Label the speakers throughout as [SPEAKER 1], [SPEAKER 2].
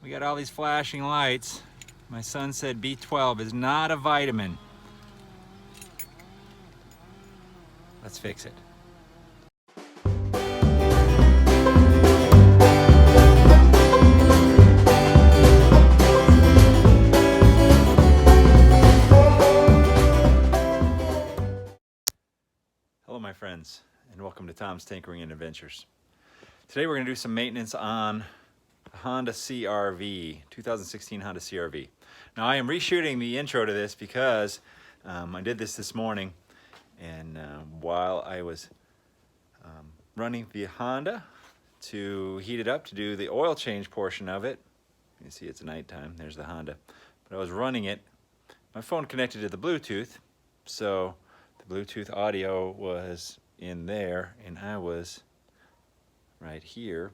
[SPEAKER 1] We got all these flashing lights. My son said B12 is not a vitamin. Let's fix it. Hello my friends, and welcome to Tom's Tinkering and Adventures. Today we're going to do some maintenance on a Honda CRV, 2016 Honda CRV. Now I am reshooting the intro to this because I did this morning, and while I was running the Honda to heat it up to do the oil change portion of it, you see it's nighttime, there's the Honda, but I was running it, my phone connected to the Bluetooth, so the Bluetooth audio was in there and I was right here,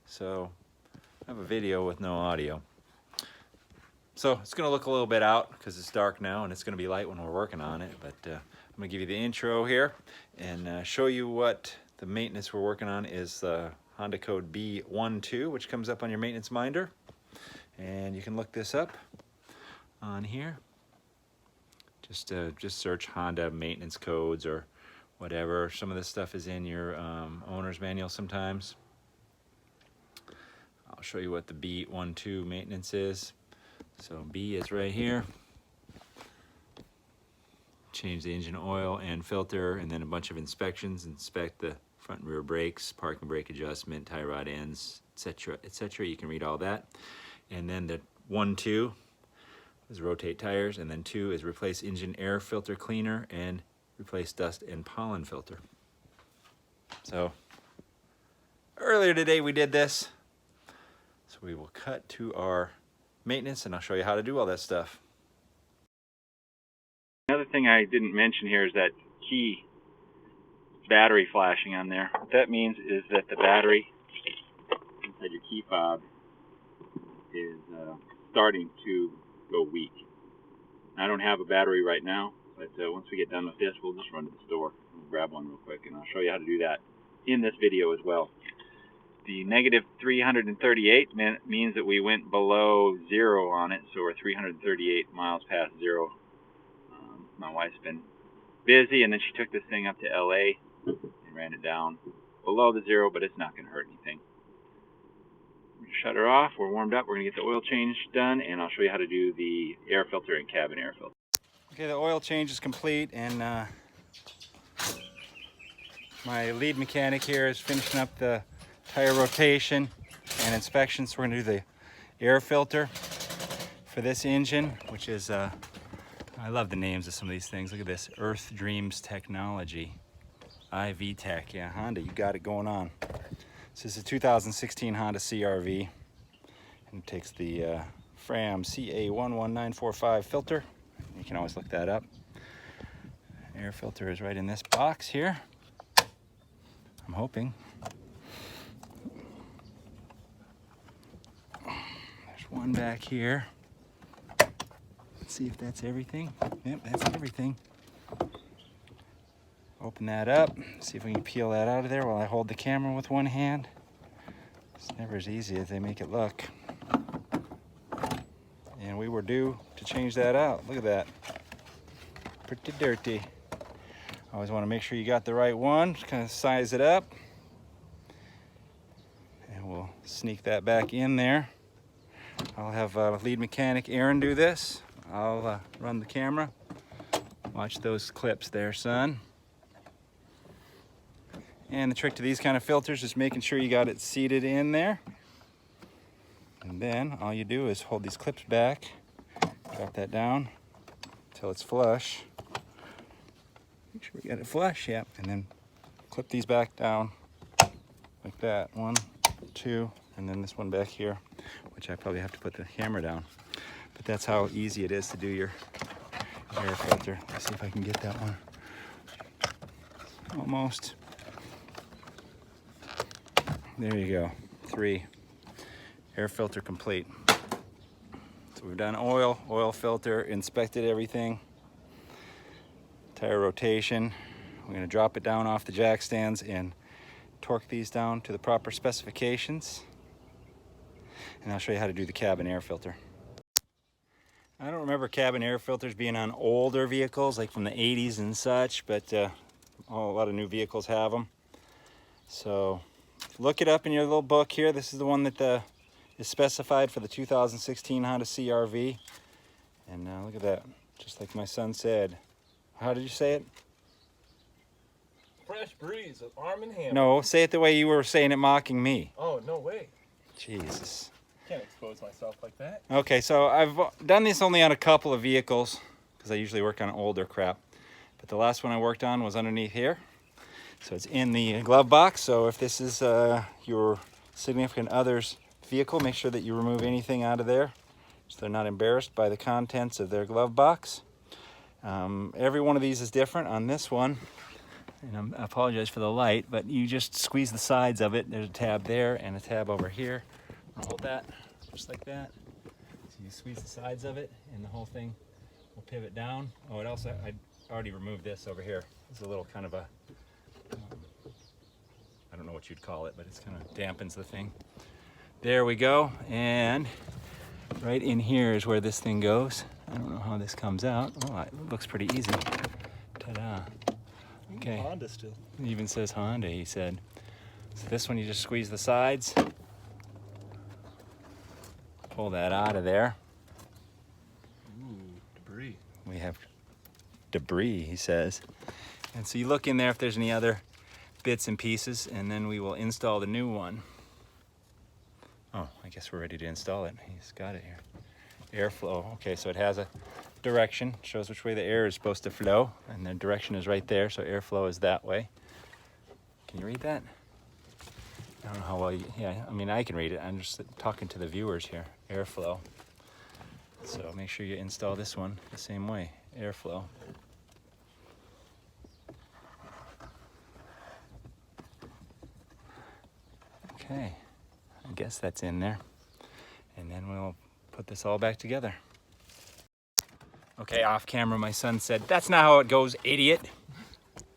[SPEAKER 1] so I have a video with no audio. So it's going to look a little bit out because it's dark now and it's going to be light when we're working on it, but I'm going to give you the intro here and show you what the maintenance we're working on is. The Honda code B12, which comes up on your maintenance minder, and you can look this up on here. Just search Honda maintenance codes or whatever. Some of this stuff is in your owner's manual sometimes. I'll show you what the B12 maintenance is. So B is right here. Change the engine oil and filter, and then a bunch of inspections. Inspect the front and rear brakes, parking brake adjustment, tie rod ends, etc., etc. You can read all that. And then the 1-2 is rotate tires, and then 2 is replace engine air filter cleaner and replace dust and pollen filter. So earlier today we did this, so we will cut to our maintenance and I'll show you how to do all that stuff. Another thing I didn't mention here is that key battery flashing on there. What that means is that the battery inside your key fob is starting to go weak. I don't have a battery right now, but once we get done with this, we'll just run to the store and grab one real quick, and I'll show you how to do that in this video as well. The negative 338 means that we went below zero on it, so we're 338 miles past zero. My wife's been busy, and then she took this thing up to LA and ran it down below the zero, but it's not going to hurt anything. Shut her off. We're warmed up. We're going to get the oil change done, and I'll show you how to do the air filter and cabin air filter. Okay, the oil change is complete, and my lead mechanic here is finishing up the tire rotation and inspection. So we're going to do the air filter for this engine, which is I love the names of some of these things. Look at this, Earth Dreams Technology, IV Tech. Yeah, Honda, you got it going on. This is a 2016 Honda CRV, and it takes the Fram CA11945 filter. You can always look that up. Air filter is right in this box here, I'm hoping. There's one back here. Let's see if that's everything. Yep, that's everything. Open that up, see if we can peel that out of there while I hold the camera with one hand. It's never as easy as they make it look. And we were due to change that out. Look at that. Pretty dirty. Always want to make sure you got the right one. Just kind of size it up. And we'll sneak that back in there. I'll have lead mechanic Aaron do this. I'll run the camera. Watch those clips there, son. And the trick to these kind of filters is making sure you got it seated in there. And then all you do is hold these clips back, drop that down until it's flush. Make sure we got it flush, yep. And then clip these back down like that. 1, 2, and then this one back here, which I probably have to put the camera down. But that's how easy it is to do your air filter. Let's see if I can get that one. Almost. There you go. 3. Air filter complete. So we've done oil filter, inspected everything. Tire rotation. We're going to drop it down off the jack stands and torque these down to the proper specifications. and I'll show you how to do the cabin air filter. I don't remember cabin air filters being on older vehicles, like from the 80s and such, but a lot of new vehicles have them. So look it up in your little book here. This is the one that is specified for the 2016 Honda CRV. And look at that, just like my son said. How did you say it?
[SPEAKER 2] Fresh breeze with Arm & Hammer.
[SPEAKER 1] No, say it the way you were saying it mocking me.
[SPEAKER 2] Oh, no way.
[SPEAKER 1] Jesus.
[SPEAKER 2] Can't expose myself like that.
[SPEAKER 1] Okay, so I've done this only on a couple of vehicles because I usually work on older crap. But the last one I worked on was underneath here. So it's in the glove box. So if this is your significant other's vehicle, make sure that you remove anything out of there so they're not embarrassed by the contents of their glove box. Every one of these is different. On this one, and I apologize for the light, but you just squeeze the sides of it. There's a tab there and a tab over here. Hold that just like that. So you squeeze the sides of it and the whole thing will pivot down. Oh, it also, I already removed this over here. It's a little kind of a, I don't know what you'd call it, but it's kind of dampens the thing. There we go. And right in here is where this thing goes. I don't know how this comes out. Oh, it looks pretty easy. Ta-da. Okay.
[SPEAKER 2] Honda still.
[SPEAKER 1] It even says Honda, he said. So this one, you just squeeze the sides. Pull that out of there.
[SPEAKER 2] Ooh, debris.
[SPEAKER 1] We have debris, he says. And so you look in there if there's any other bits and pieces, and then we will install the new one. Oh, I guess we're ready to install it. He's got it here. Airflow. Okay, so it has a direction, shows which way the air is supposed to flow, and the direction is right there, so airflow is that way. Can you read that? I don't know how well you, yeah, I mean, I can read it. I'm just talking to the viewers here. Airflow. So make sure you install this one the same way. Airflow. Okay, I guess that's in there. And then we'll put this all back together. Okay, off camera, my son said, "That's not how it goes, idiot."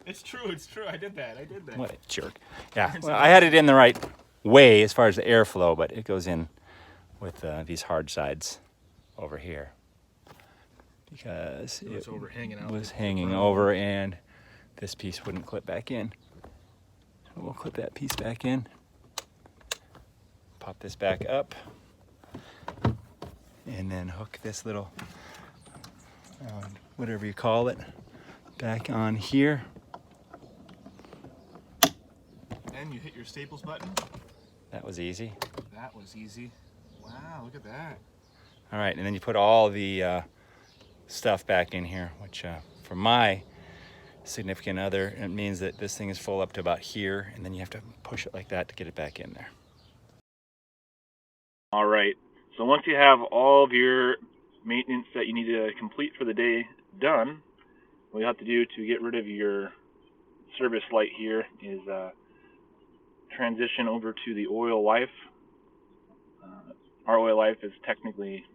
[SPEAKER 2] It's true, I did that.
[SPEAKER 1] What a jerk. Yeah, well, I had it in the right way as far as the airflow, but it goes in with these hard sides over here. Because it was hanging over and this piece wouldn't clip back in. So we'll clip that piece back in. Pop this back up. And then hook this little, whatever you call it, back on here.
[SPEAKER 2] And you hit your staples button.
[SPEAKER 1] That was easy.
[SPEAKER 2] That was easy. Wow, look at that.
[SPEAKER 1] All right, and then you put all the stuff back in here, which for my significant other, it means that this thing is full up to about here, and then you have to push it like that to get it back in there.
[SPEAKER 2] All right, so once you have all of your maintenance that you need to complete for the day done, what you have to do to get rid of your service light here is transition over to the oil life. Our oil life is technically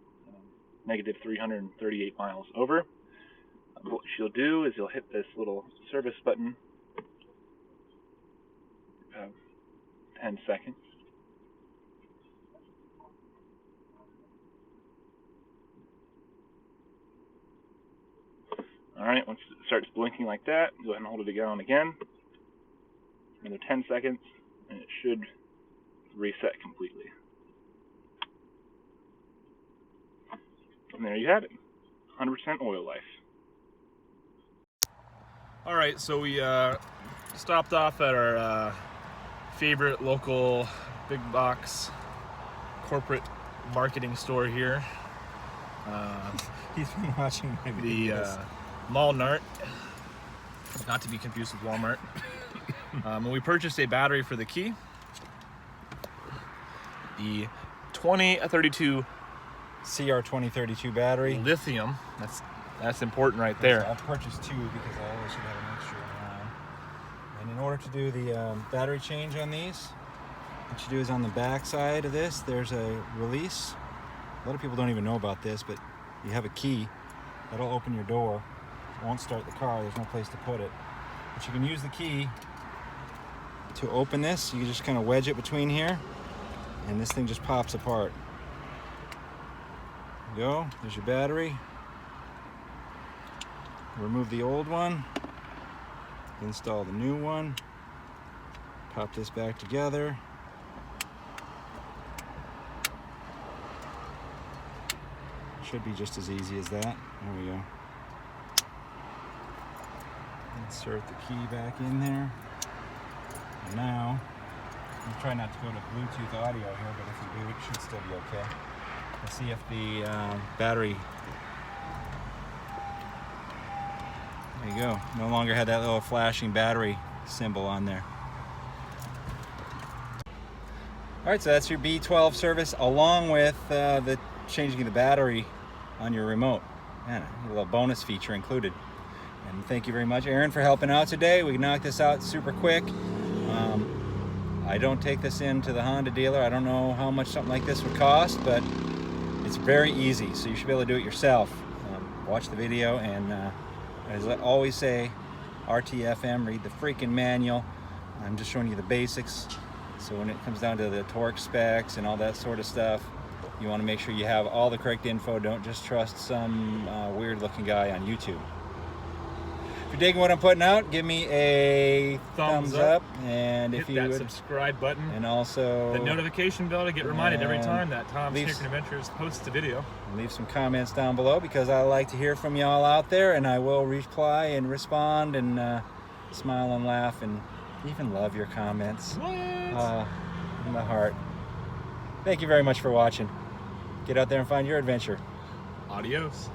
[SPEAKER 2] negative 338 miles over. What you'll do is you'll hit this little service button, 10 seconds. Alright, once it starts blinking like that, go ahead and hold it down again. Another 10 seconds, and it should reset completely. And there you have it, 100% oil life. Alright, so we stopped off at our favorite local big box corporate marketing store here.
[SPEAKER 1] He's been watching my
[SPEAKER 2] The Walmart, not to be confused with Walmart. And we purchased a battery for the key. The 2032
[SPEAKER 1] CR2032 battery.
[SPEAKER 2] lithium. That's important right there.
[SPEAKER 1] I've purchased two because I always should have an extra around. And in order to do the battery change on these, what you do is on the back side of this, there's a release. A lot of people don't even know about this, but you have a key that'll open your door. It won't start the car, there's no place to put it. But you can use the key to open this. You just kind of wedge it between here, and this thing just pops apart. There you go. There's your battery. Remove the old one. Install the new one. Pop this back together. Should be just as easy as that. There we go. Insert the key back in there. And now, I'm trying not to go to Bluetooth audio here, but if you do, it should still be okay. Let's see if the battery. There you go. No longer had that little flashing battery symbol on there. All right, so that's your B12 service, along with the changing the battery on your remote. Man, a little bonus feature included. And thank you very much, Aaron, for helping out today. We knocked this out super quick. I don't take this into the Honda dealer. I don't know how much something like this would cost, but it's very easy, so you should be able to do it yourself. Watch the video, and as I always say, RTFM, read the freaking manual. I'm just showing you the basics. So when it comes down to the torque specs and all that sort of stuff, you want to make sure you have all the correct info. Don't just trust some weird looking guy on YouTube. If you're digging what I'm putting out, give me a thumbs up, and
[SPEAKER 2] hit
[SPEAKER 1] if you
[SPEAKER 2] that
[SPEAKER 1] would,
[SPEAKER 2] subscribe button
[SPEAKER 1] and also
[SPEAKER 2] the notification bell to get reminded every time that Tom's Tinkering Adventures posts a video.
[SPEAKER 1] Leave some comments down below, because I like to hear from y'all out there, and I will reply and respond and smile and laugh and even love your comments.
[SPEAKER 2] What?
[SPEAKER 1] In the heart. Thank you very much for watching. Get out there and find your adventure.
[SPEAKER 2] Adios.